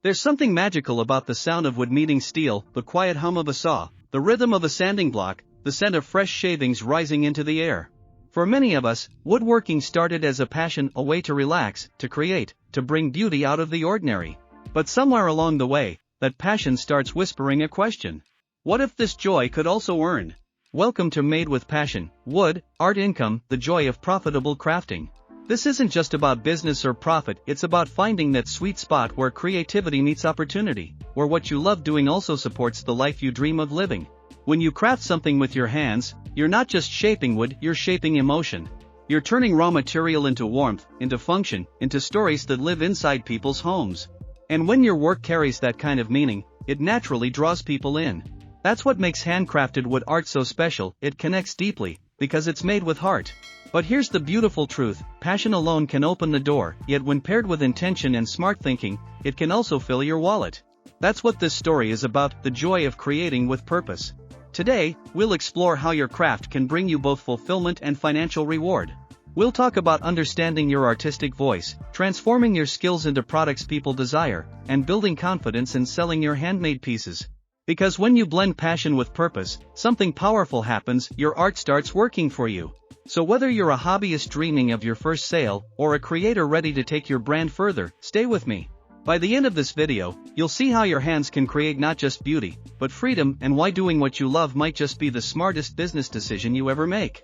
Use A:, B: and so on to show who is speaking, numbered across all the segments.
A: There's something magical about the sound of wood meeting steel, the quiet hum of a saw, the rhythm of a sanding block, the scent of fresh shavings rising into the air. For many of us, woodworking started as a passion, a way to relax, to create, to bring beauty out of the ordinary. But somewhere along the way, that passion starts whispering a question. What if this joy could also earn? Welcome to Made with Passion, Wood, Art Income, the joy of profitable crafting. This isn't just about business or profit, it's about finding that sweet spot where creativity meets opportunity, where what you love doing also supports the life you dream of living. When you craft something with your hands, you're not just shaping wood, you're shaping emotion. You're turning raw material into warmth, into function, into stories that live inside people's homes. And when your work carries that kind of meaning, it naturally draws people in. That's what makes handcrafted wood art so special, it connects deeply, because it's made with heart. But here's the beautiful truth, passion alone can open the door, yet when paired with intention and smart thinking, it can also fill your wallet. That's what this story is about, the joy of creating with purpose. Today, we'll explore how your craft can bring you both fulfillment and financial reward. We'll talk about understanding your artistic voice, transforming your skills into products people desire, and building confidence in selling your handmade pieces. Because when you blend passion with purpose, something powerful happens, your art starts working for you. So whether you're a hobbyist dreaming of your first sale, or a creator ready to take your brand further, stay with me. By the end of this video, you'll see how your hands can create not just beauty, but freedom, and why doing what you love might just be the smartest business decision you ever make.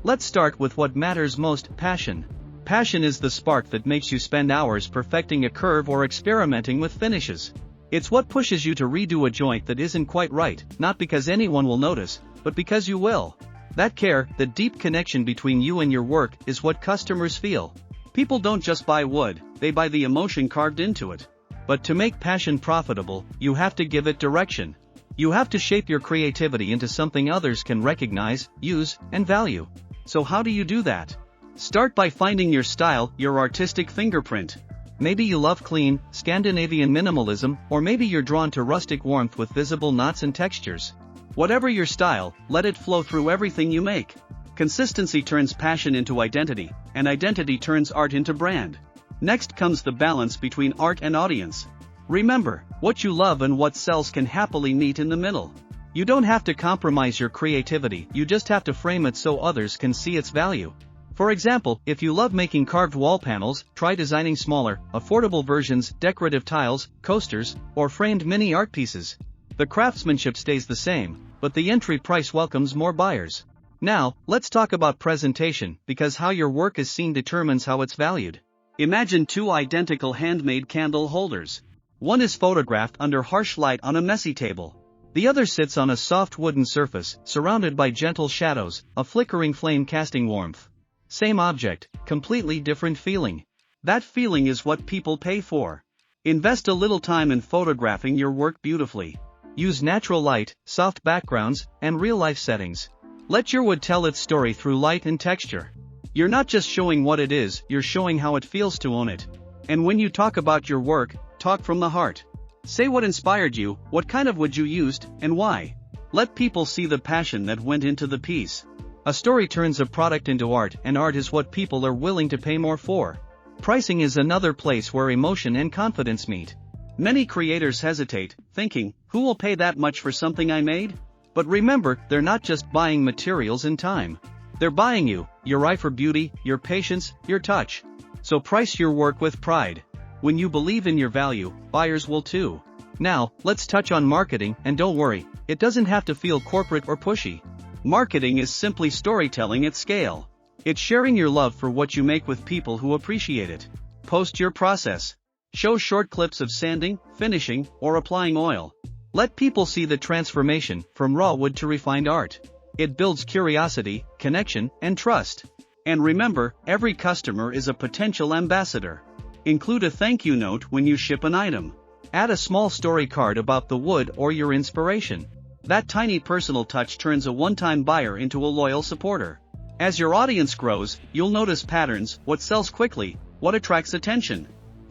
A: Let's start with what matters most, passion. Passion is the spark that makes you spend hours perfecting a curve or experimenting with finishes. It's what pushes you to redo a joint that isn't quite right, not because anyone will notice, but because you will. That care, the deep connection between you and your work, is what customers feel. People don't just buy wood, they buy the emotion carved into it. But to make passion profitable, you have to give it direction. You have to shape your creativity into something others can recognize, use, and value. So how do you do that? Start by finding your style, your artistic fingerprint. Maybe you love clean, Scandinavian minimalism, or maybe you're drawn to rustic warmth with visible knots and textures. Whatever your style, let it flow through everything you make. Consistency turns passion into identity, and identity turns art into brand. Next comes the balance between art and audience. Remember, what you love and what sells can happily meet in the middle. You don't have to compromise your creativity, you just have to frame it so others can see its value. For example, if you love making carved wall panels, try designing smaller, affordable versions, decorative tiles, coasters, or framed mini art pieces. The craftsmanship stays the same, but the entry price welcomes more buyers. Now, let's talk about presentation, because how your work is seen determines how it's valued. Imagine two identical handmade candle holders. One is photographed under harsh light on a messy table. The other sits on a soft wooden surface, surrounded by gentle shadows, a flickering flame casting warmth. Same object, completely different feeling. That feeling is what people pay for. Invest a little time in photographing your work beautifully. Use natural light, soft backgrounds, and real-life settings. Let your wood tell its story through light and texture. You're not just showing what it is, you're showing how it feels to own it. And when you talk about your work, talk from the heart. Say what inspired you, what kind of wood you used, and why. Let people see the passion that went into the piece. A story turns a product into art, and art is what people are willing to pay more for. Pricing is another place where emotion and confidence meet. Many creators hesitate, thinking, who will pay that much for something I made? But remember, they're not just buying materials and time. They're buying you, your eye for beauty, your patience, your touch. So price your work with pride. When you believe in your value, buyers will too. Now, let's touch on marketing, and don't worry, it doesn't have to feel corporate or pushy. Marketing is simply storytelling at scale. It's sharing your love for what you make with people who appreciate it. Post your process. Show short clips of sanding, finishing, or applying oil. Let people see the transformation from raw wood to refined art. It builds curiosity, connection, and trust. And remember, every customer is a potential ambassador. Include a thank you note when you ship an item. Add a small story card about the wood or your inspiration. That tiny personal touch turns a one-time buyer into a loyal supporter. As your audience grows, you'll notice patterns, what sells quickly, what attracts attention.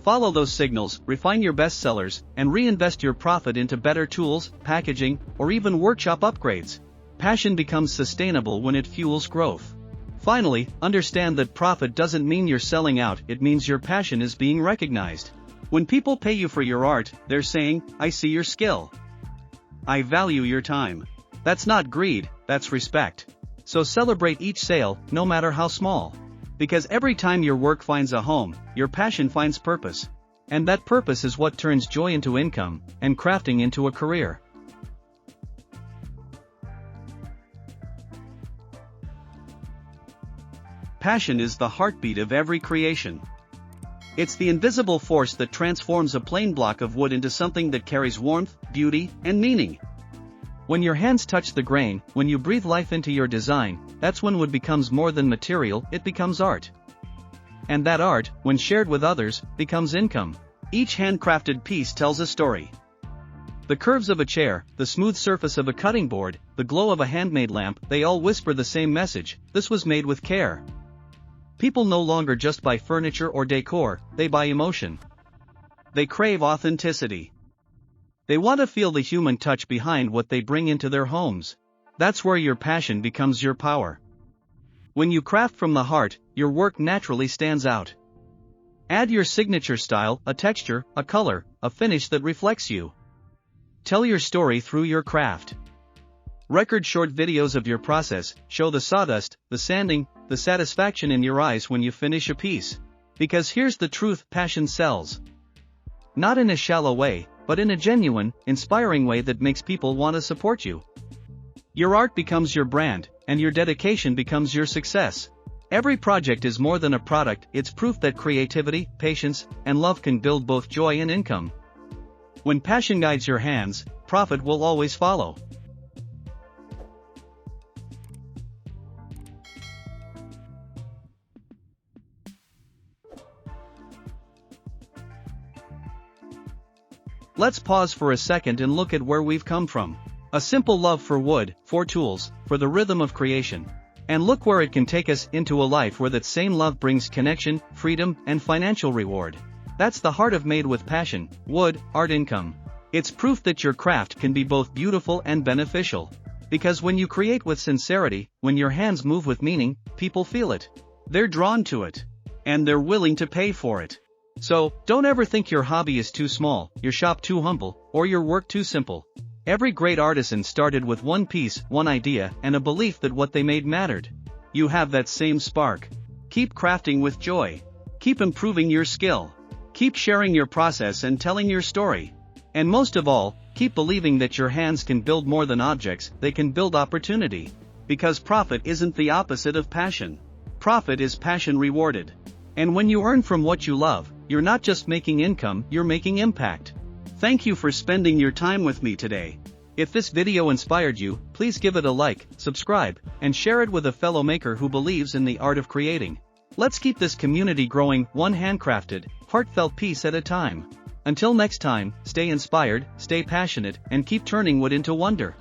A: follow those signals, refine your bestsellers, and reinvest your profit into better tools, packaging, or even workshop upgrades. Passion becomes sustainable when it fuels growth. Finally, understand that profit doesn't mean you're selling out, it means your passion is being recognized. When people pay you for your art, they're saying, "I see your skill. I value your time." That's not greed, that's respect. So celebrate each sale, no matter how small. Because every time your work finds a home, your passion finds purpose. And that purpose is what turns joy into income, and crafting into a career. Passion is the heartbeat of every creation. It's the invisible force that transforms a plain block of wood into something that carries warmth, beauty, and meaning. When your hands touch the grain, when you breathe life into your design, that's when wood becomes more than material, it becomes art. And that art, when shared with others, becomes income. Each handcrafted piece tells a story. The curves of a chair, the smooth surface of a cutting board, the glow of a handmade lamp, they all whisper the same message: this was made with care. People no longer just buy furniture or decor, they buy emotion. They crave authenticity. They want to feel the human touch behind what they bring into their homes. That's where your passion becomes your power. When you craft from the heart, your work naturally stands out. Add your signature style, a texture, a color, a finish that reflects you. Tell your story through your craft. Record short videos of your process, show the sawdust, the sanding, the satisfaction in your eyes when you finish a piece. Because here's the truth, passion sells. Not in a shallow way, but in a genuine, inspiring way that makes people want to support you. Your art becomes your brand, and your dedication becomes your success. Every project is more than a product, it's proof that creativity, patience, and love can build both joy and income. When passion guides your hands, profit will always follow. Let's pause for a second and look at where we've come from. A simple love for wood, for tools, for the rhythm of creation. And look where it can take us, into a life where that same love brings connection, freedom, and financial reward. That's the heart of Made with Passion, wood, art, income. It's proof that your craft can be both beautiful and beneficial. Because when you create with sincerity, when your hands move with meaning, people feel it. They're drawn to it. And they're willing to pay for it. So, don't ever think your hobby is too small, your shop too humble, or your work too simple. Every great artisan started with one piece, one idea, and a belief that what they made mattered. You have that same spark. Keep crafting with joy. Keep improving your skill. Keep sharing your process and telling your story. And most of all, keep believing that your hands can build more than objects, they can build opportunity. Because profit isn't the opposite of passion. Profit is passion rewarded. And when you earn from what you love, you're not just making income, you're making impact. Thank you for spending your time with me today. If this video inspired you, please give it a like, subscribe, and share it with a fellow maker who believes in the art of creating. Let's keep this community growing, one handcrafted, heartfelt piece at a time. Until next time, stay inspired, stay passionate, and keep turning wood into wonder.